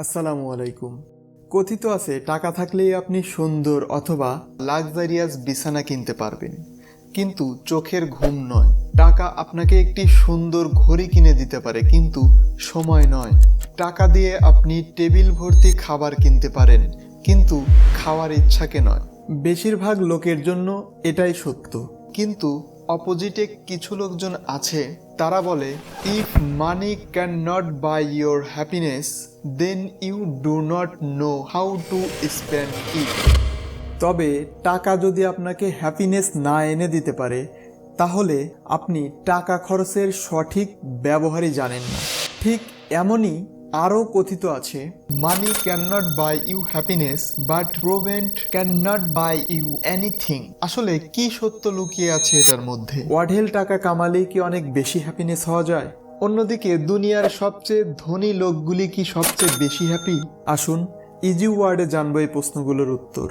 আসসালামু আলাইকুম। কথিত আছে টাকা থাকলেই আপনি সুন্দর অথবা লাক্সারিয়াস বিছানা কিনতে পারবেন, কিন্তু চোখের ঘুম নয়। টাকা আপনাকে একটি সুন্দর ঘড়ি কিনে দিতে পারে, কিন্তু সময় নয়। টাকা দিয়ে আপনি টেবিল ভর্তি খাবার কিনতে পারেন, কিন্তু খাওয়ার ইচ্ছাকে নয়। বেশিরভাগ লোকের জন্য এটাই সত্য, কিন্তু অপোজিটে কিছু লোকজন আছে, তারা বলে if money can not buy your happiness then you do not know how to spend it. তবে টাকা যদি আপনাকে হ্যাপিনেস না এনে দিতে পারে, তাহলে আপনি টাকা খরচের সঠিক ব্যবহারই জানেন না। ঠিক এমনই আরও কথিত আছে, money can not buy you happiness but poverty can not buy you anything. আসলে কি সত্য লুকিয়ে আছে এটার মধ্যে? অঢেল টাকা কামালেই কি অনেক বেশি হ্যাপিনেস হওয়া যায়? অন্যদিকে দুনিয়ার সবচেয়ে ধনী লোকগুলি কি সবচেয়ে বেশি হ্যাপি? আসুন ইজি ওয়ার্ডে জানবো এই প্রশ্নগুলোর উত্তর।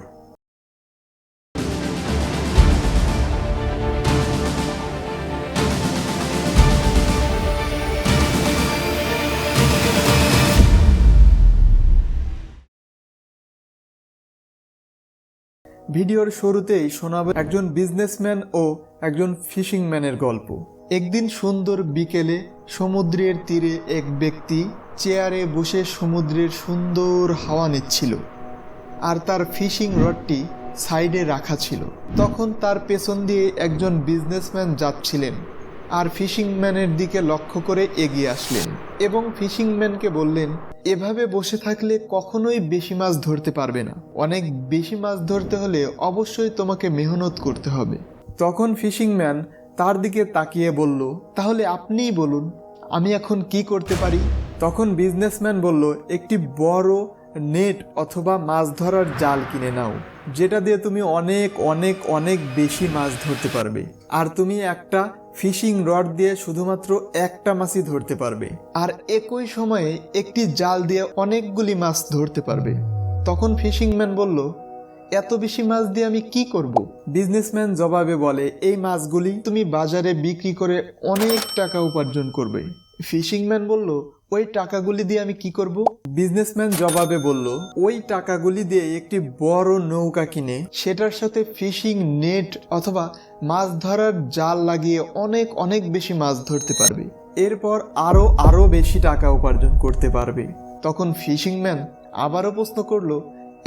ভিডিওর শুরুতেই শোনাবো একজন বিজনেসম্যান ও একজন ফিশিং ম্যানের গল্প। একদিন সুন্দর বিকেলে সমুদ্রের তীরে এক ব্যক্তি চেয়ারে বসে সমুদ্রের সুন্দর হাওয়া নিচ্ছিল, আর তার ফিশিং রডটি সাইডে রাখা ছিল। তখন তার পেছন দিয়ে একজন বিজনেসম্যান যাচ্ছিলেন, আর ফিশিংম্যানের দিকে লক্ষ্য করে এগিয়ে আসলেন এবং ফিশিংম্যানকে বললেন, এভাবে বসে থাকলে কখনোই বেশি মাছ ধরতে পারবে না। অনেক বেশি মাছ ধরতে হলে অবশ্যই তোমাকে মেহনত করতে হবে। তখন ফিশিংম্যান তার দিকে তাকিয়ে বলল, তাহলে আপনিই বলুন, আমি এখন কি করতে পারি? তখন বিজনেসম্যান বলল, একটি বড় নেট অথবা মাছ ধরার জাল কিনে নাও, যেটা দিয়ে তুমি অনেক অনেক অনেক বেশি মাছ ধরতে পারবে। আর তুমি একটা ফিশিং রড দিয়ে শুধুমাত্র একটা মাছই ধরতে পারবে, আর একই সময়ে একটি জাল দিয়ে অনেকগুলি মাছ ধরতে পারবে। তখন ফিশিংম্যান বলল, এত বেশি মাছ দিয়ে আমি কি করব? বিজনেসম্যান জবাবে বলে, এই মাছগুলি তুমি বাজারে বিক্রি করে অনেক টাকা উপার্জন করবে। ফিশিংম্যান বলল, ওই টাকাগুলি দিয়ে আমি কি করব? বিজনেসম্যান জবাবে বলল, ওই টাকাগুলি দিয়ে একটি বড় নৌকা কিনে সেটার সাথে ফিশিং নেট অথবা মাছ ধরার জাল লাগিয়ে অনেক অনেক বেশি মাছ ধরতে পারবে। এরপর আরো বেশি টাকা উপার্জন করতে পারবে। তখন ফিশিংম্যান আবারও প্রশ্ন করলো,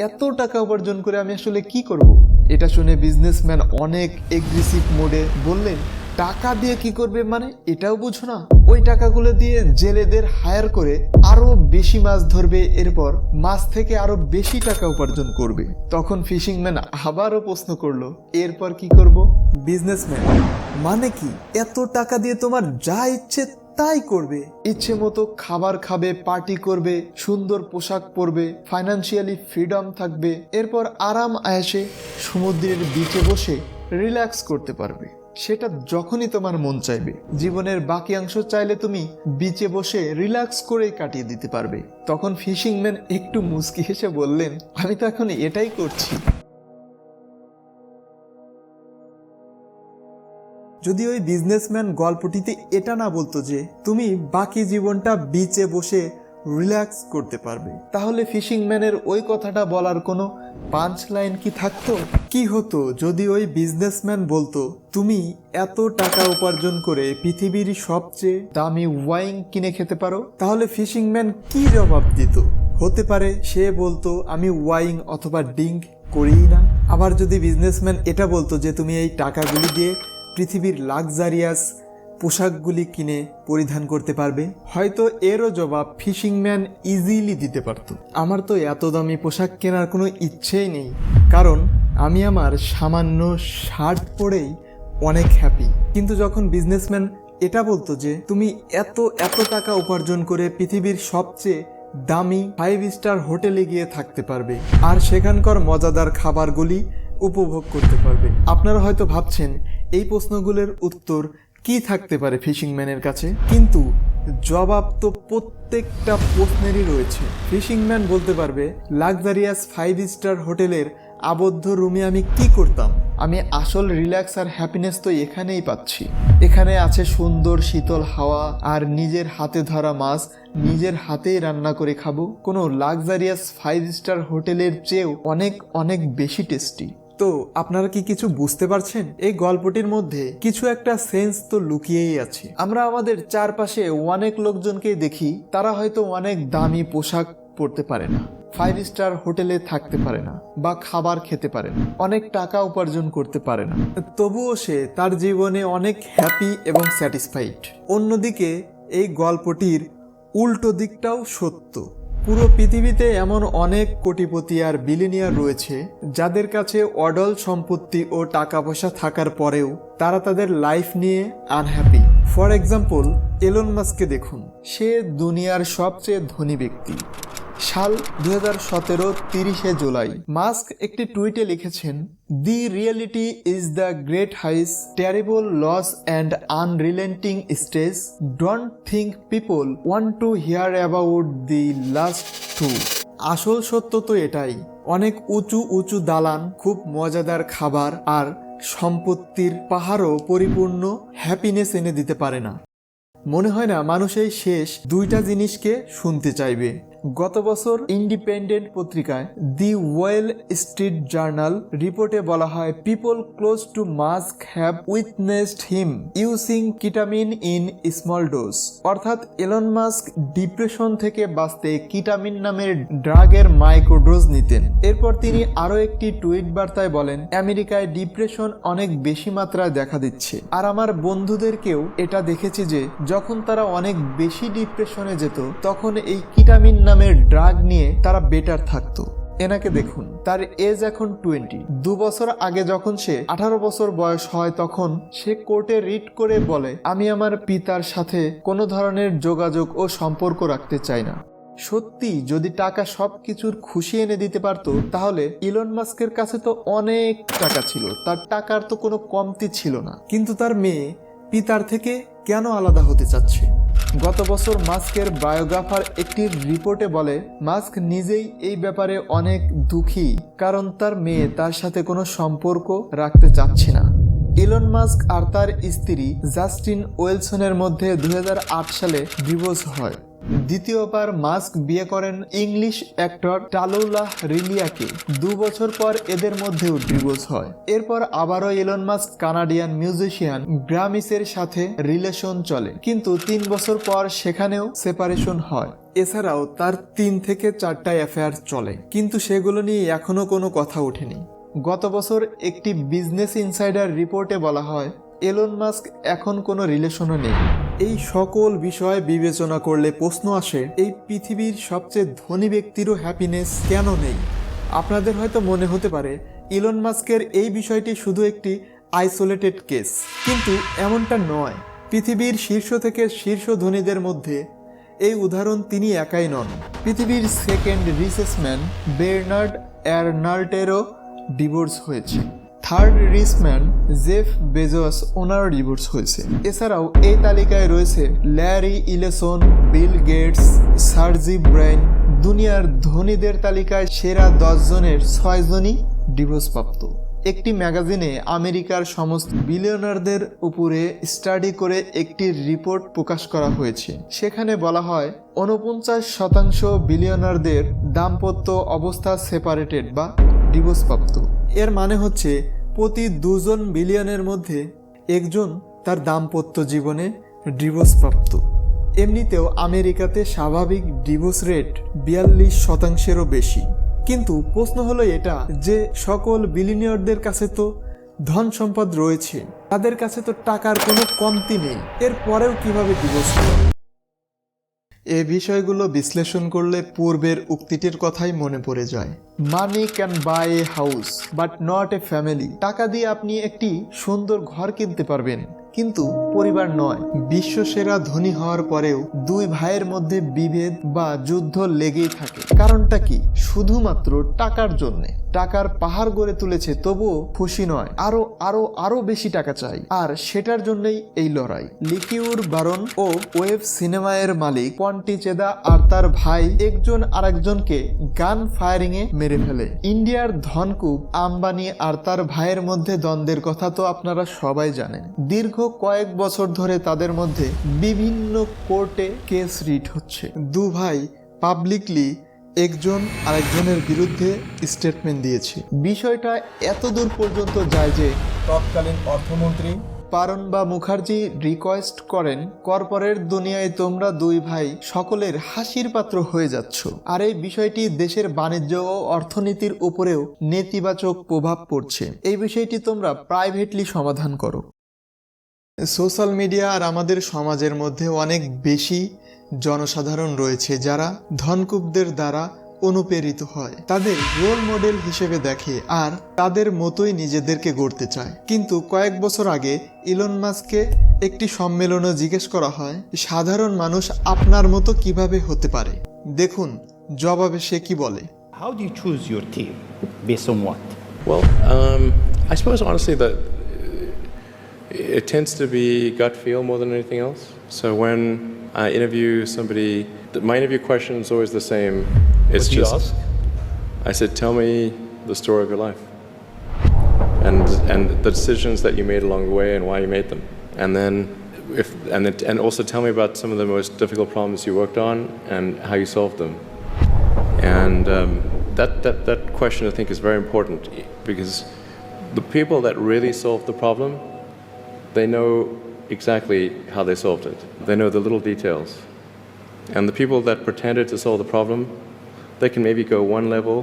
এত টাকা উপার্জন করে আমি আসলে কি করব? এটা শুনে বিজনেসম্যান অনেক এগ্রেসিভ মোডে বললেন, টাকা দিয়ে কি করবে মানে? এটাও বুঝো না? ওই টাকাগুলো দিয়ে জেলেদের হায়ার করে আরো বেশি মাছ ধরবে, এরপর মাছ থেকে আরো বেশি টাকা উপার্জন করবে। তখন ফিশিংম্যান আবারও প্রশ্ন করলো, এরপর কি করব? বিজনেসম্যান, মানে কি? এত টাকা দিয়ে তোমার যা ইচ্ছে তাই করবে? ইচ্ছে মতো খাবার খাবে, পার্টি করবে, সুন্দর পোশাক পরবে, ফাইন্যান্সিয়ালি ফ্রিডম থাকবে, এরপর আরাম আয়েশে সমুদ্রের বিচে বসে রিল্যাক্স করতে পারবে। সেটা যখনই তোমার মন চাইবে। জীবনের বাকি অংশ চাইলে তুমি বিচে বসে রিল্যাক্স করেই কাটিয়ে দিতে পারবে। তখন ফিশিংম্যান একটু মুচকি হেসে বললেন, আমি তো এখন এটাই করছি। যদি ওই বিজনেসম্যান গল্পটিতে এটা না বলতো যে তুমি বাকি জীবনটা বিচে বসে রিল্যাক্স করতে পারবে, তাহলে ফিশিংম্যানের ওই কথাটা বলার কোনো পাঞ্চ লাইন কি থাকতো? কি হতো যদি ওই বিজনেসম্যান বলতো, তুমি এত টাকা উপার্জন করে পৃথিবীর সবচেয়ে দামি ওয়াইন কিনে খেতে পারো? তাহলে ফিশিংম্যান কি জবাব দিত? হতে পারে সে বলতো, আমি ওয়াইন অথবা ড্রিঙ্ক করিই না। আবার যদি বিজনেসম্যান এটা বলতো যে তুমি এই টাকাগুলি দিয়ে পৃথিবীর লাক্সারিয়াস পোশাকগুলি কিনে পরিধান করতে পারবে, হয়তো এরও জবাব ফিশিংম্যান ইজিলি দিতে পারত, আমার তো এত দামি পোশাক কেনার কোনো ইচ্ছেই নেই, কারণ আমি আমার সামান্য শার্ট পরেই অনেক হ্যাপি। কিন্তু যখন বিজনেসম্যান এটা বলতো যে তুমি এত টাকা উপার্জন করে পৃথিবীর সবচেয়ে দামি 5 স্টার হোটেলে গিয়ে থাকতে পারবে, আর সেখানকার মজাদার খাবারগুলি উপভোগ করতে পারবে, আপনারা হয়তো ভাবছেন এই প্রশ্নগুলোর উত্তর কি থাকতে পারে ফিশিংম্যানের কাছে, কিন্তু জবাব তো প্রত্যেকটা প্রশ্নেরই রয়েছে। ফিশিংম্যান বলতে পারবে, লাক্সারিয়াস 5 স্টার হোটেলের আবদ্ধ রুমে আমি কি করতাম? আমি আসল রিল্যাক্স আর হ্যাপিনেস তো এখানেই পাচ্ছি। এখানে আছে সুন্দর শীতল হাওয়া আর নিজের হাতে ধরা মাছ নিজের হাতেই রান্না করে খাবো, কোনো লাক্সারিয়াস 5 স্টার হোটেলের চেয়েও অনেক অনেক বেশি টেস্টি। তো আপনারা কি কিছু বুঝতে পারছেন? এই গল্পটির মধ্যে কিছু একটা সেন্স তো লুকিয়েই আছে। আমরা আমাদের চারপাশে অনেক লোকজনকেই দেখি, তারা হয়তো অনেক দামি পোশাক পরতে পারে না, 5 স্টার হোটেলে থাকতে পারে না, বা খাবার খেতে পারে না, অনেক টাকা উপার্জন করতে পারে না, তবুও সে তার জীবনে অনেক হ্যাপি এবং স্যাটিসফাইড। অন্যদিকে এই গল্পটির উল্টো দিকটাও সত্য। পুরো পৃথিবীতে এমন অনেক কোটিপতি আর বিলিনিয়ার রয়েছে যাদের কাছে অডল সম্পত্তি ও টাকা পয়সা থাকার পরেও তারা তাদের লাইফ নিয়ে আনহ্যাপি। ফর এক্সাম্পল, এলন মাস্ককে দেখুন, সে দুনিয়ার সবচেয়ে ধনী ব্যক্তি। সাল 2017 30শে জুলাই মাস্ক একটি টুইটে লিখেছেন, "the reality is the great highs, terrible loss and unrelenting stress. Don't think people want to hear about the last two." আসল সত্য তো এটাই, অনেক উঁচু উঁচু দালান, খুব মজাদার খাবার আর সম্পত্তির পাহাড়ও পরিপূর্ণ হ্যাপিনেস এনে দিতে পারে না। মনে হয় না মানুষ এই শেষ দুইটা জিনিসকে শুনতে চাইবে। গত বছর ইন্ডিপেন্ডেন্ট পত্রিকায় দি ওয়েল স্ট্রিট জার্নাল রিপোর্টে বলা হয়, people close to Musk have witnessed him using ketamine in small dose. অর্থাৎ এলন মাস্ক ডিপ্রেশন থেকে বাঁচতে কিটামিন নামের ড্রাগের মাইক্রোডোজ নিতেন। এরপর তিনি আরো একটি টুইট বার্তায় বলেন, আমেরিকায় ডিপ্রেশন অনেক বেশি মাত্রায় দেখা দিচ্ছে, আর আমার বন্ধুদেরকেও এটা দেখেছি যে যখন তারা অনেক বেশি ডিপ্রেশনে যেত তখন এই কিটামিন নামের ড্রাগ নিয়ে তারা বেটার থাকতো। এনাকে দেখুন, তার এজ এখন 20। 2 বছর আগে যখন সে 18 বছর বয়স হয় তখন সে কোর্টে রিট করে বলে, আমি আমার পিতার সাথে কোনো ধরনের যোগাযোগ ও সম্পর্ক রাখতে চাই না। সত্যি যদি টাকা সবকিছুর খুশি এনে দিতে পারতো তাহলে ইলন মাস্কের কাছে তো অনেক টাকা ছিল, তার টাকার তো কোনো কমতি ছিল না। কিন্তু তার মেয়ে পিতার থেকে কেন আলাদা হতে চাচ্ছে? গত বছর মাস্কের বায়োগ্রাফার একটি রিপোর্টে বলে, মাস্ক নিজেই এই ব্যাপারে অনেক দুঃখী, কারণ তার মেয়ে তার সাথে কোনো সম্পর্ক রাখতে চাচ্ছে না। ইলন মাস্ক আর তার স্ত্রী জাস্টিন ওয়েলসনের মধ্যে 2008 সালে ডিভোর্স হয়। দ্বিতীয়বার মাস্ক বিয়ে করেন ইংলিশ অ্যাক্টর টালুলাহ রিলিয়াকে। 2 বছর পর এদের মধ্যেও ডিভোর্স হয়। এরপর আবারও ইলন মাস্ক কানাডিয়ান মিউজিশিয়ান গ্রামিসের সাথে রিলেশন চলে, কিন্তু 3 বছর পর সেখানেও সেপারেশন হয়। এছাড়াও তার 3 থেকে 4টা অ্যাফেয়ার চলে, কিন্তু সেগুলো নিয়ে এখনো কোনো কথা ওঠেনি। গত বছর একটি বিজনেস ইনসাইডার রিপোর্টে বলা হয়, এলন মাস্ক এখন কোনো রিলেশনও নেই। এই সকল বিষয় বিবেচনা করলে প্রশ্ন আসে, এই পৃথিবীর সবচেয়ে ধনী ব্যক্তিরও হ্যাপিনেস কেন নেই? আপনাদের হয়তো মনে হতে পারে ইলন মাস্কের এই বিষয়টি শুধু একটি আইসোলেটেড কেস, কিন্তু এমনটা নয়। পৃথিবীর শীর্ষ থেকে শীর্ষ ধনীদের মধ্যে এই উদাহরণ তিনি একাই নন। পৃথিবীর সেকেন্ড রিচেস্ট ম্যান বার্নার্ড আর্নল্টেরও ডিভোর্স হয়েছে। Third rich man Jeff Bezos ওনারও ডিভোর্স হয়েছে। এছাড়াও এই তালিকায় রয়েছে Larry Ellison, Bill Gates, Sergey Brin. দুনিয়ার ধনীদের তালিকায় সেরা 10 জনের 6 জনই ডিভোর্স প্রাপ্ত। একটি ম্যাগাজিনে আমেরিকার সমস্ত বিলিয়নারদের উপরে স্টাডি করে একটি রিপোর্ট প্রকাশ করা হয়েছে। সেখানে বলা হয় 49% বিলিয়নারদের দাম্পত্য অবস্থা সেপারেটেড বা ডিভোর্স প্রাপ্ত। এর মানে হচ্ছে প্রতি 2 জন বিলিয়নের মধ্যে 1 জন তার দাম্পত্য জীবনে ডিভোর্স প্রাপ্ত। এমনিতেও আমেরিকাতে স্বাভাবিক ডিভোর্স রেট 42%-এরও বেশি। কিন্তু প্রশ্ন হলো এটা যে সকল বিলিয়নিয়ারদের কাছে তো ধন সম্পদ রয়েছে, তাদের কাছে তো টাকার কোনো কমতি নেই, এরপরেও কিভাবে ডিভোর্স হয়? এই বিষয়গুলো বিশ্লেষণ করলে পূর্বের উক্তিটির কথাই মনে পড়ে যায়, money can buy a house but not a family. টাকা দিয়ে আপনি একটি সুন্দর ঘর কিনতে পারবেন, কিন্তু পরিবার নয়। বিশ্বসেরা ধনী হওয়ার পরেও 2 ভাইয়ের মধ্যে বিভেদ বা যুদ্ধ লেগেই থাকে। কারণটা কি? শুধুমাত্র টাকার জন্যে। টাকার পাহাড় গড়ে তুলেছে, তবুও খুশি নয়, আরো আরো আরো বেশি টাকা চাই। আর সেটার জন্যই এই লড়াই। লিকিউর বারন ও ওয়েব সিনেমায়ের মালিক পন্টিচেদা আর তার ভাই একজন আরেকজনকে গান ফায়ারিং এ মেরে ফেলে। ইন্ডিয়ার ধনকুব আম্বানি আর তার ভাইয়ের মধ্যে দ্বন্দ্বের কথা তো আপনারা সবাই জানেন। দীর্ঘ কয়েক বছর ধরে তাদের মধ্যে বিভিন্ন কোর্টে কেস রিট হচ্ছে। দু ভাই পাবলিকলি একজন আরেকজনের বিরুদ্ধে স্টেটমেন্ট দিয়েছে। বিষয়টা এত দূর পর্যন্ত যায় যে তৎকালীন অর্থমন্ত্রী পারনবা মুখার্জি রিকোয়েস্ট করেন, কর্পোরেট দুনিয়ায় তোমরা দুই ভাই সকলের হাসির পাত্র হয়ে যাচ্ছ, আর এই বিষয়টি দেশের বাণিজ্য ও অর্থনীতির উপরেও নেতিবাচক প্রভাব পড়ছে। এই বিষয়টি তোমরা প্রাইভেটলি সমাধান করো। সোশ্যাল মিডিয়া আর আমাদের সমাজের মধ্যে অনেক বেশি জনসাধারণ রয়েছে যারা ধনকুবদের দ্বারা অনুপ্রেরিত হয়, তাদের রোল মডেল হিসেবে দেখে আর তাদের মতোই নিজেদেরকে গড়তে চায়। কিন্তু কয়েক বছর আগে ইলন মাস্ককে একটি সম্মেলনে জিজ্ঞেস করা হয়, সাধারণ মানুষ আপনার মতো কিভাবে হতে পারে? দেখুন জবাবে সে কি বলে। How do you choose your team? Based on what? Well, I suppose honestly that it tends to be gut feel more than anything else. So when I interview somebody, my interview question is always the same. It's What do you just, ask? I said, tell me the story of your life and the decisions that you made along the way and why you made them. And then and also tell me about some of the most difficult problems you worked on and how you solved them. And that question I think is very important because the people that really solve the problem, they know exactly how they solved it. They know the little details. And the people that pretended to solve the problem, they can maybe go one level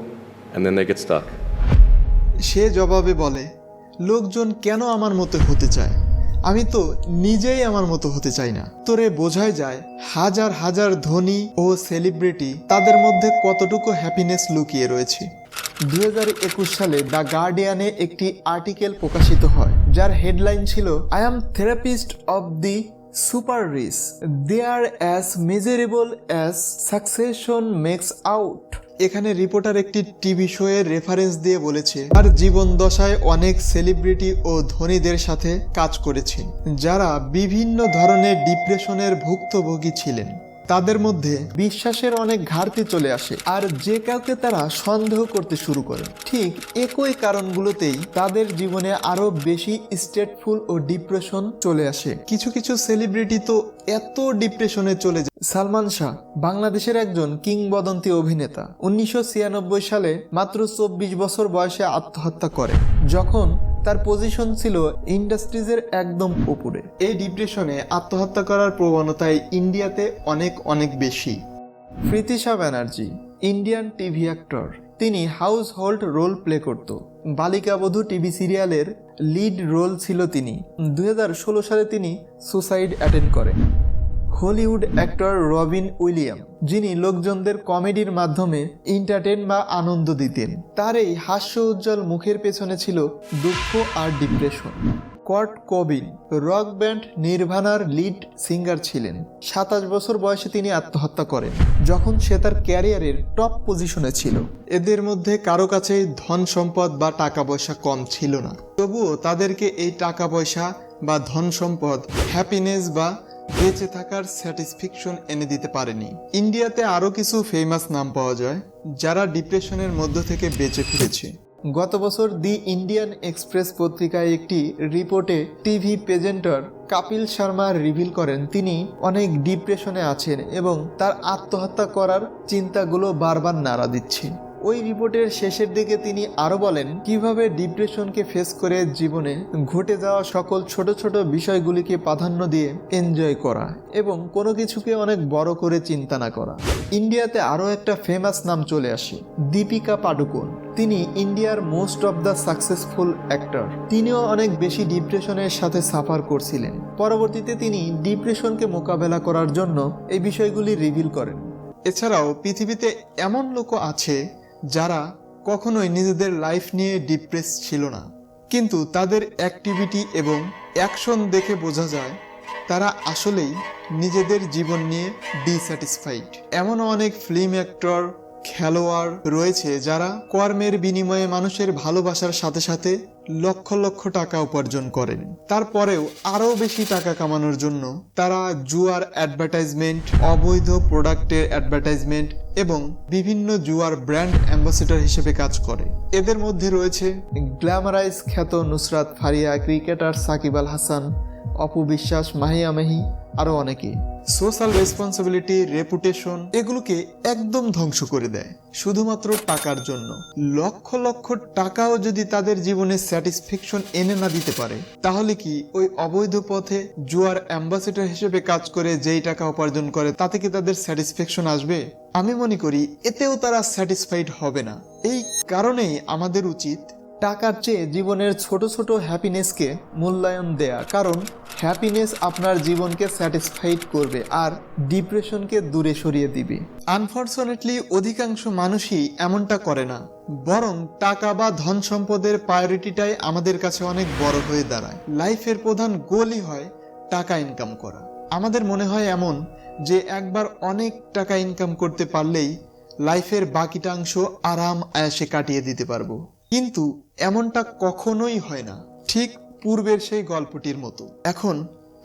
and then they get stuck. সে জবাবে বলে, লোকজন কেন আমার মতো হতে চায়? আমি তো নিজেই আমার মতো হতে চাই না। তোরে বোঝাই যায় হাজার হাজার ধনী ও সেলিব্রিটি, তাদের মধ্যে কতটুকু হ্যাপিনেস লুকিয়ে রয়েছে। 2021 সালে দ্য গার্ডিয়ানে একটি আর্টিকেল প্রকাশিত হয় যার হেডলাইন ছিল, I am therapist of the super rich, they are as measurable as succession makes out. এখানে রিপোর্টার একটি টিভি শো এর রেফারেন্স দিয়ে বলেছে, তার জীবন দশায় অনেক সেলিব্রিটি ও ধনীদের সাথে কাজ করেছেন যারা বিভিন্ন ধরনের ডিপ্রেশনের ভুক্তভোগী ছিলেন। তাদের মধ্যে বিশ্বাসের অনেক ঘাটতি চলে আসে আর যে কাউকে তারা সন্দেহ করতে শুরু করে। ঠিক একই কারণগুলোতেই তাদের জীবনে আরো বেশি স্টেটফুল ও ডিপ্রেশন চলে আসে। কিছু কিছু সেলিব্রিটি তো এত ডিপ্রেশনে চলে যায়। সালমান শাহ বাংলাদেশের একজন কিংবদন্তি অভিনেতা 1996 সালে মাত্র 24 বছর বয়সে আত্মহত্যা করে, যখন তার পজিশন ছিল ইন্ডাস্ট্রিজের একদম উপরে। এই ডিপ্রেশনে আত্মহত্যা করার প্রবণতায় ইন্ডিয়াতে অনেক বেশি। Pritisha Banerjee Indian TV actor, তিনি হাউস হোল্ড রোল প্লে করত। বালিকাবধূ টিভি সিরিয়ালের লিড রোল ছিল তিনি। 2016 সালে তিনি সুসাইড অ্যাটেন্ড করেন। হলিউড অ্যাক্টর রবিন উইলিয়াম, যিনি লোকজনদের কমেডির মাধ্যমে এন্টারটেইন বা আনন্দ দিতেন, তার এই হাস্য উজ্জ্বল মুখের পেছনে ছিল দুঃখ আর depression. Kurt Cobain rock band নির্ভানার লিড সিঙ্গার ছিলেন। 27 বছর বয়সে তিনি আত্মহত্যা করেন, যখন সে তার ক্যারিয়ারের টপ পজিশনে ছিল। এদের মধ্যে কারো কাছেই ধন সম্পদ বা টাকা পয়সা কম ছিল না, তবুও তাদেরকে এই টাকা পয়সা বা ধন সম্পদ হ্যাপিনেস বা বেঁচে থাকার স্যাটিসফ্যাকশন এনে দিতে পারেনি। ইন্ডিয়াতে আরও কিছু ফেমাস নাম পাওয়া যায় যারা ডিপ্রেশনের মধ্য থেকে বেঁচে ফিরেছে। গত বছর দি ইন্ডিয়ান এক্সপ্রেস পত্রিকায় একটি রিপোর্টে TV presenter Kapil Sharma reveal করেন তিনি অনেক ডিপ্রেশনে আছেন এবং তার আত্মহত্যা করার চিন্তাগুলো বারবার নাড়া দিচ্ছে। ওই রিপোর্টের শেষের দিকে তিনি আরও বলেন কিভাবে ডিপ্রেশনকে ফেস করে জীবনে ঘটে যাওয়া সকল ছোট ছোট বিষয়গুলিকে প্রাধান্য দিয়ে এনজয় করা এবং কোনো কিছুকে অনেক বড় করে চিন্তা না করা। ইন্ডিয়াতে আরও একটা ফেমাস নাম চলে আসে, দীপিকা পাডুকোন। তিনি ইন্ডিয়ার most of the successful actor. তিনিও অনেক বেশি ডিপ্রেশনের সাথে সাফার করছিলেন। পরবর্তীতে তিনি ডিপ্রেশনকে মোকাবেলা করার জন্য এই বিষয়গুলি রিভিল করেন। এছাড়াও পৃথিবীতে এমন লোকও আছে যারা কখনোই নিজেদের লাইফ নিয়ে ডিপ্রেস ছিল না, কিন্তু তাদের অ্যাক্টিভিটি এবং অ্যাকশন দেখে বোঝা যায় তারা আসলেই নিজেদের জীবন নিয়ে ডিস্যাটিসফাইড। এমনও অনেক ফিল্ম অ্যাক্টর, খেলোয়াড় রয়েছে যারা কর্মের বিনিময়ে মানুষের ভালোবাসার সাথে সাথে লক্ষ লক্ষ টাকা উপার্জন করেন। তারপরেও আরও বেশি টাকা কামানোর জন্য তারা জুয়ার অ্যাডভার্টাইজমেন্ট, অবৈধ প্রোডাক্টের অ্যাডভার্টাইজমেন্ট এবং বিভিন্ন জুয়ার ব্র্যান্ড অ্যাম্বাসেডর হিসেবে কাজ করে। এদের মধ্যে রয়েছে গ্ল্যামারাইজ খ্যাত নুসরাত ফারিয়া, ক্রিকেটার সাকিব আল হাসান, অপু বিশ্বাস, মাহিয়া মাহি, আরও অনেকে। সোশ্যাল রেসপন্সিবিলিটি, রেপুটেশন এগুলোকে একদম ধ্বংস করে দেয় শুধুমাত্র টাকার জন্য। লক্ষ লক্ষ টাকাও যদি তাদের জীবনে স্যাটিসফ্যাকশন এনে না দিতে পারে, তাহলে কি ওই অবৈধ পথে জুয়ার অ্যাম্বাসেডর হিসেবে কাজ করে যেই টাকা উপার্জন করে তাতে কি তাদের স্যাটিসফ্যাকশন আসবে? আমি মনে করি এতেও তারা স্যাটিসফাইড হবে না। এই কারণেই আমাদের উচিত টাকার চেয়ে জীবনের ছোট ছোট হ্যাপিনেসকে মূল্যায়ন দেয়া, কারণ হ্যাপিনেস আপনার জীবনকে স্যাটিসফাইড করবে আর ডিপ্রেশনকে দূরে সরিয়ে দিবে। আনফরচুনেটলি অধিকাংশ মানুষই এমনটা করে না, বরং টাকা বা ধন সম্পদের প্রায়োরিটিটাই আমাদের কাছে অনেক বড় হয়ে দাঁড়ায়। লাইফের প্রধান গোলই হয় টাকা ইনকাম করা। আমাদের মনে হয় এমন যে একবার অনেক টাকা ইনকাম করতে পারলেই লাইফের বাকিটা অংশ আরাম আয়াসে কাটিয়ে দিতে পারবো, কিন্তু এমনটা কখনোই হয় না। ঠিক পূর্বের সেই গল্পটির মতো। এখন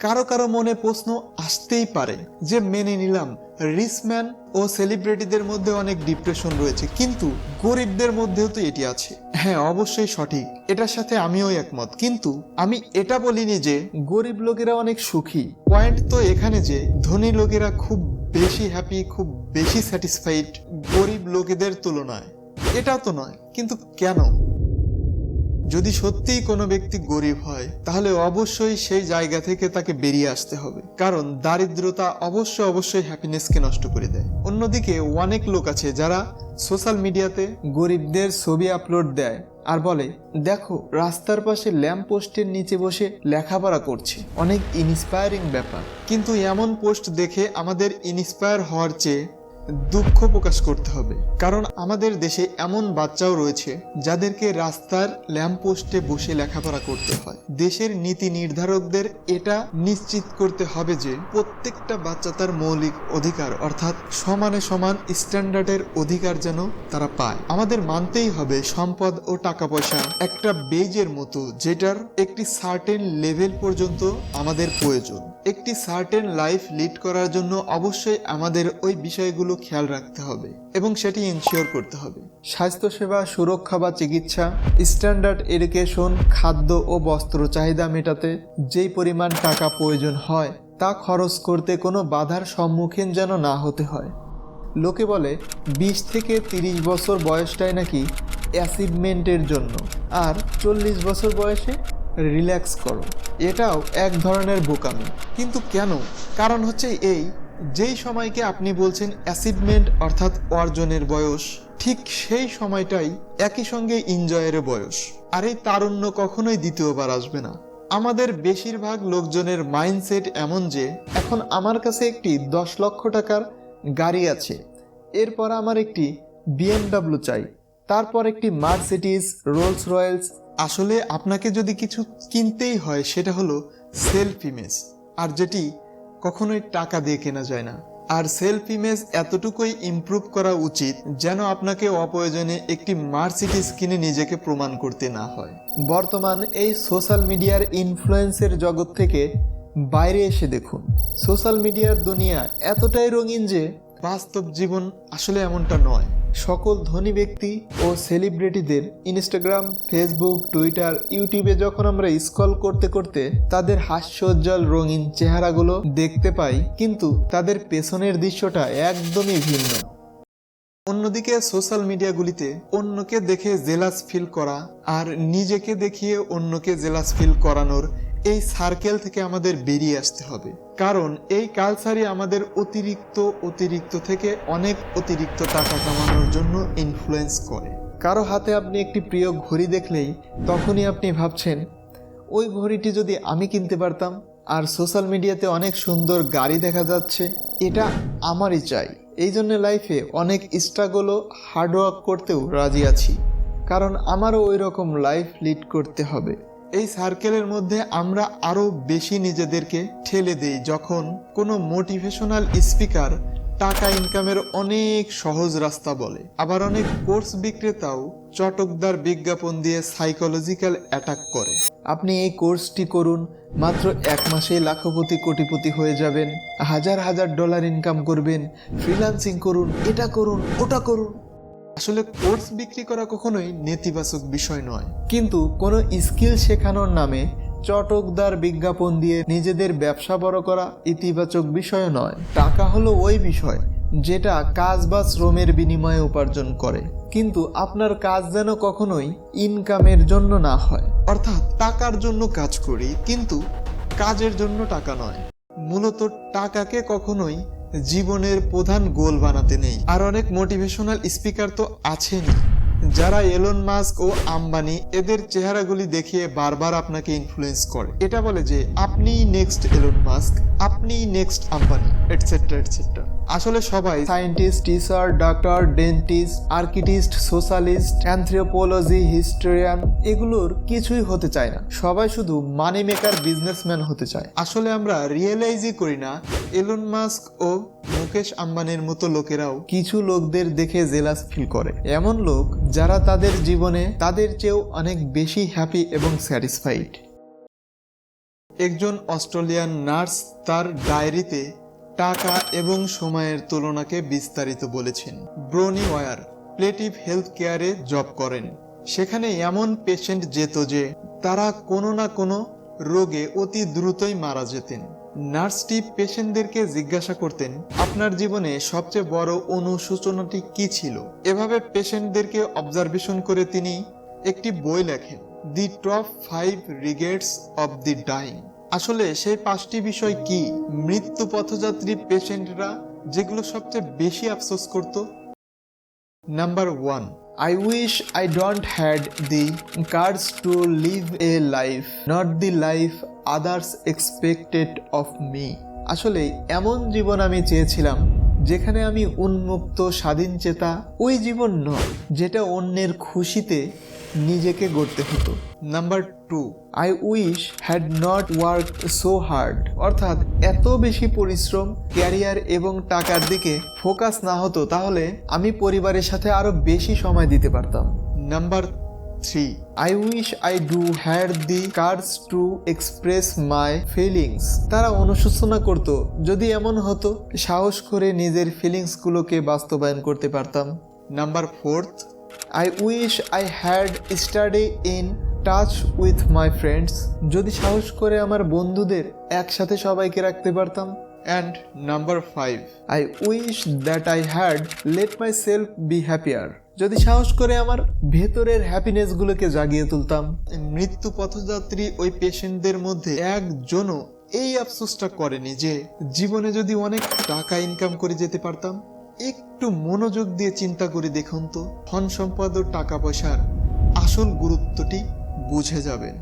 কারো কারো মনে প্রশ্ন আসতেই পারে যে মেনে নিলাম রিচম্যান ও সেলিব্রিটিদের মধ্যে অনেক ডিপ্রেশন রয়েছে, কিন্তু গরিবদের মধ্যেও তো এটি আছে। হ্যাঁ, অবশ্যই সঠিক, এটার সাথে আমিও একমত, কিন্তু আমি এটা বলিনি যে গরিব লোকেরা অনেক সুখী। পয়েন্ট তো এখানে যে ধনী লোকেরা খুব বেশি হ্যাপি, খুব বেশি স্যাটিসফাইড গরিব লোকেদের তুলনায়, এটা তো নয়। কিন্তু কেন? যদি সত্যিই কোনো ব্যক্তি গরিব হয় তাহলে অবশ্যই সেই জায়গা থেকে তাকে বেরিয়ে আসতে হবে, কারণ দারিদ্রতা অবশ্যই হ্যাপিনেসকে নষ্ট করে দেয়। অন্যদিকে অনেক লোক আছে যারা সোশ্যাল মিডিয়াতে গরিবদের ছবি আপলোড দেয় আর বলে, দেখো রাস্তার পাশে ল্যাম্প পোস্টের নিচে বসে লেখাপড়া করছে, অনেক ইন্সপায়ারিং ব্যাপার। কিন্তু এমন পোস্ট দেখে আমাদের ইন্সপায়ার হওয়ার চেয়ে দুঃখ প্রকাশ করতে হবে, কারণ আমাদের দেশে এমন বাচ্চাও রয়েছে যাদেরকে রাস্তার ল্যাম্পপোস্টে বসে লেখাপড়া করতে হয়। দেশের নীতি নির্ধারকদের এটা নিশ্চিত করতে হবে যে প্রত্যেকটা বাচ্চা তার মৌলিক অধিকার অর্থাৎ সমানে সমান স্ট্যান্ডার্ডের অধিকার যেন তারা পায়। আমাদের মানতেই হবে সম্পদ ও টাকা পয়সা একটা বেজের মতো, যেটার একটি সার্টেন লেভেল পর্যন্ত আমাদের প্রয়োজন। একটি সার্টেন লাইফ লিড করার জন্য অবশ্যই আমাদের ওই বিষয়গুলো খেয়াল রাখতে হবে এবং সেটি ইনশিওর করতে হবে। স্বাস্থ্যসেবা, সুরক্ষা বা চিকিৎসা, স্ট্যান্ডার্ড এডুকেশন, খাদ্য ও বস্ত্র চাহিদা মেটাতে যেই পরিমাণ টাকা প্রয়োজন হয় তা খরচ করতে কোনো বাধার সম্মুখীন যেন না হতে হয়। লোকে বলে 20 থেকে 30 বছর বয়সটাই নাকি অ্যাচিভমেন্টের জন্য, আর 40 বছর বয়সে রিল্যাক্স করো। এটাও এক ধরনের বোকামি। কিন্তু কেন? কারণ হচ্ছে এই, যেই সময়কে আপনি বলছেন অ্যাচিভমেন্ট অর্থাৎ অর্জনের বয়স, ঠিক সেই সময়টাই একই সঙ্গে এনজয়ের বয়স। আর এই তারুণ্য কখনোই দ্বিতীয়বার আসবে না। আমাদের বেশিরভাগ লোকজনের মাইন্ডসেট এমন যে এখন আমার কাছে একটি 10 লক্ষ টাকার গাড়ি আছে, এরপর আমার একটি BMW চাই, তারপর একটি মার্সিডিজ, রোলস রয়েলস। আসলে আপনাকে যদি কিছু কিনতেই হয় সেটা হলো সেলফ ইমেজ, আর যেটি কখনোই টাকা দিয়ে কেনা যায় না। আর সেলফ ইমেজ এতটুকুই ইমপ্রুভ করা উচিত যেন আপনাকে অপ্রয়োজনে একটি মার্সিডিজ কিনে নিজেকে প্রমাণ করতে না হয়। বর্তমান এই সোশ্যাল মিডিয়ার ইনফ্লুয়েন্সের জগৎ থেকে বাইরে এসে দেখুন, সোশ্যাল মিডিয়ার দুনিয়া এতটাই রঙিন যে বাস্তব জীবন আসলে এমনটা নয়। সকল ধনী ব্যক্তি ও সেলিব্রিটিদের ইনস্টাগ্রাম, ফেসবুক, টুইটার, ইউটিউবে যখন আমরা স্ক্রল করতে করতে তাদের হাস্যোজ্জ্বল রঙিন চেহারাগুলো দেখতে পাই, কিন্তু তাদের পেছনের দৃশ্যটা একদমই ভিন্ন। অন্যদিকে সোশ্যাল মিডিয়াগুলিতে অন্যকে দেখে জেলাস ফিল করা আর নিজেকে দেখিয়ে অন্যকে জেলাস ফিল করানোর এই সার্কেল থেকে আমাদের বেরিয়ে আসতে হবে, কারণ এই কালচারই আমাদের অতিরিক্ত থেকে অনেক অতিরিক্ত টাকা কামানোর জন্য ইনফ্লুয়েন্স করে। কারো হাতে আপনি একটি প্রিয় ঘড়ি দেখলেই তখনই আপনি ভাবছেন ওই ঘড়িটি যদি আমি কিনতে পারতাম, আর সোশ্যাল মিডিয়াতে অনেক সুন্দর গাড়ি দেখা যাচ্ছে, এটা আমারই চাই। এই জন্য লাইফে অনেক স্ট্রাগল ও হার্ডওয়ার্ক করতেও রাজি আছি, কারণ আমারও ওই রকম লাইফ লিড করতে হবে। এই সার্কেলের মধ্যে আমরা আরো বেশি নিজেদেরকে ঠেলে দেই যখন কোনো মোটিভেশনাল স্পিকার টাকা ইনকামের অনেক সহজ রাস্তা বলে, আবার অনেক কোর্স বিক্রেতাও চটকদার বিজ্ঞাপন দিয়ে সাইকোলজিক্যাল অ্যাটাক করে। আপনি এই কোর্সটি করুন, মাত্র 1 মাসেই লাখপতি কোটিপতি হয়ে যাবেন, হাজার হাজার ডলার ইনকাম করবেন, ফ্রিল্যান্সিং করুন, এটা করুন, ওটা করুন। আসলে কোর্স বিক্রি করা কখনোই নেতিবাচক বিষয় নয়, কিন্তু কোনো স্কিল শেখানোর নামে চটকদার বিজ্ঞাপন দিয়ে নিজেদের ব্যবসা বড় করা ইতিবাচক বিষয় নয়। টাকা হলো ওই বিষয় যেটা কাজ বা শ্রমের বিনিময়ে উপার্জন করে, কিন্তু আপনার কাজ যেন কখনোই ইনকামের জন্য না হয়। অর্থাৎ টাকার জন্য কাজ করি, কিন্তু কাজের জন্য টাকা নয়। মূলত টাকাকে কখনোই জীবনের প্রধান গোল বানাতে নেই। আর অনেক মোটিভেশনাল স্পিকার তো আছেনই, যারা এলন মাস্ক ও আম্বানি এদের চেহারাগুলি দেখিয়ে বারবার আপনাকে ইনফ্লুয়েন্স করে। এটা বলে যে আপনি নেক্সট এলন মাস্ক, আপনি নেক্সট আম্বানি, এটসেট্রা এটসেট্রা। আসলে সবাই scientist, teacher, doctor, dentist, architect, socialist, anthropology, historian এগুলোর কিছুই হতে চায় না। সবাই শুধু মানি মেকার, বিজনেসম্যান হতে চায়। আসলে আমরা রিয়েলাইজই করি না এলন মাস্ক ও মুকেশ আম্বানির মতো লোকেরাও কিছু লোকদের দেখে জেলাস ফিল করে। এমন লোক যারা তাদের জীবনে তাদের চেয়েও অনেক বেশি হ্যাপি এবং স্যাটিসফাইড। একজন অস্ট্রেলিয়ান নার্স তার ডায়েরিতে টাকা এবং সময়ের তুলনাকে বিস্তারিত বলেছেন। ব্রনি ওয়ার প্লেটিভ হেলথ কেয়ারে জব করেন। সেখানে এমন পেশেন্ট যেত যে তারা কোনো না কোনো রোগে অতি দ্রুতই মারা যেতেন। নার্সটি পেশেন্টদেরকে জিজ্ঞাসা করতেন, আপনার জীবনে সবচেয়ে বড় অনুশোচনাটি কি ছিল? এভাবে পেশেন্টদেরকে অবজারভেশন করে তিনি একটি বই লেখেন, the top 5 regrets of the dying. আসলে সেই 5টি বিষয় কি? মৃত্যু পথযাত্রী পেশেন্টরা যেগুলো সবচেয়ে বেশি আফসোস করত। Number 1, I wish I don't had the courage to live a life, not the life others expected of me. আসলে এমন জীবন আমি চেয়েছিলাম যেখানে আমি উন্মুক্ত, স্বাধীন চেতা, ওই জীবন নয় যেটা অন্যের খুশিতে নিজেকে গড়তে হতো। Number 2, I wish had not worked so hard. অর্থাৎ এত বেশি পরিশ্রম, ক্যারিয়ার এবং টাকার দিকে ফোকাস না হতো, তাহলে আমি পরিবারের সাথে আরো বেশি সময় দিতে পারতাম। Number 3, I wish I do had the courage to express my feelings. তারা অনুশোচনা করত যদি এমন হতো সাহস করে নিজের ফিলিংসগুলোকে বাস্তবায়ন করতে পারতাম। Number 4, I wish I had stayed in touch with my friends. যদি সাহস করে আমার বন্ধুদের একসাথে সবাইকে রাখতে পারতাম। And number 5, I wish that I had let myself be happier. যদি সাহস করে আমার ভেতরের হ্যাপিনেসগুলোকে জাগিয়ে তুলতাম। মৃত্যু পথযাত্রী ওই পেশেন্টদের মধ্যে একজনও এই আফসোসটা করেনি যে জীবনে যদি অনেক টাকা ইনকাম করে যেতে পারতাম। একটু মনোযোগ দিয়ে চিন্তা করে দেখুন তো, ধন সম্পদ ও টাকা পয়সার আসল গুরুত্বটি বুঝে যাবেন।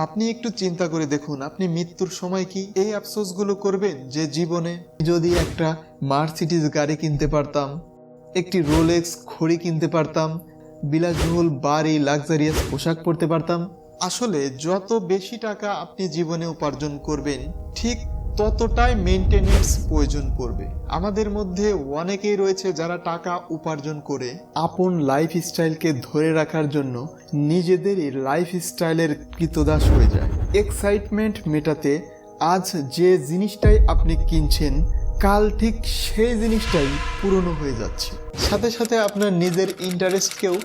আপনি একটু চিন্তা করে দেখুন, আপনি মৃত্যুর সময় কি এই আফসোসগুলো করবেন যে জীবনে যদি একটা মার্সিডিজ গাড়ি কিনতে পারতাম, একটি রোলেক্স ঘড়ি কিনতে পারতাম, বিলাসবহুল বাড়ি, লাক্সারিয়াস পোশাক পরতে পারতাম। আসলে যত বেশি টাকা আপনি জীবনে উপার্জন করবেন, ঠিক ততটাই মেইনটেনেন্স প্রয়োজন পড়বে। আমাদের মধ্যে অনেকেই রয়েছে যারা টাকা উপার্জন করে আপন লাইফস্টাইলকে ধরে রাখার জন্য নিজেদের এই লাইফস্টাইলের কৃতদাস হয়ে যায়। এক্সাইটমেন্ট মেটাতে আজ যে জিনিসটাই আপনি কিনছেন, কাল ঠিক সেই জিনিসটাই পুরনো হয়ে যাচ্ছে। সাথে সাথে আপনার নিজের ইন্টারেস্টকেও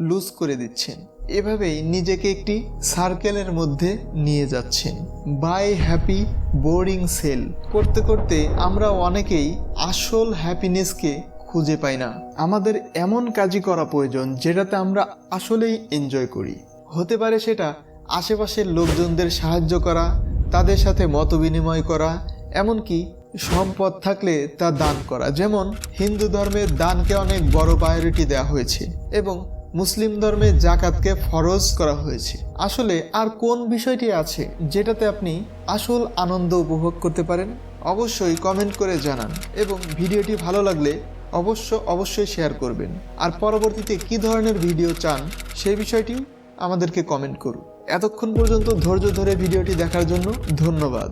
লুজ করে দিচ্ছেন। এভাবেই নিজেকে একটি সার্কেলের মধ্যে নিয়ে যাচ্ছেন। বাই হ্যাপি, বোরিং সেল করতে করতে আমরা অনেকেই আসল হ্যাপিনেসকে খুঁজে পাই না। আমাদের এমন কাজই করা প্রয়োজন যেটাতে আমরা আসলেই এনজয় করি। হতে পারে সেটা আশেপাশের লোকজনদের সাহায্য করা, তাদের সাথে মত বিনিময় করা, এমনকি সম্পদ থাকলে তা দান করা। যেমন হিন্দু ধর্মে দানকে অনেক বড় প্রায়োরিটি দেওয়া হয়েছে এবং মুসলিম ধর্মে জাকাতকে ফরজ করা হয়েছে। আসলে আর কোন বিষয়টি আছে যেটাতে আপনি আসল আনন্দ উপভোগ করতে পারেন? অবশ্যই কমেন্ট করে জানান এবং ভিডিওটি ভালো লাগলে অবশ্যই শেয়ার করবেন। আর পরবর্তীতে কী ধরনের ভিডিও চান সেই বিষয়টি আমাদেরকে কমেন্ট করুন। এতক্ষণ পর্যন্ত ধৈর্য ধরে ভিডিওটি দেখার জন্য ধন্যবাদ।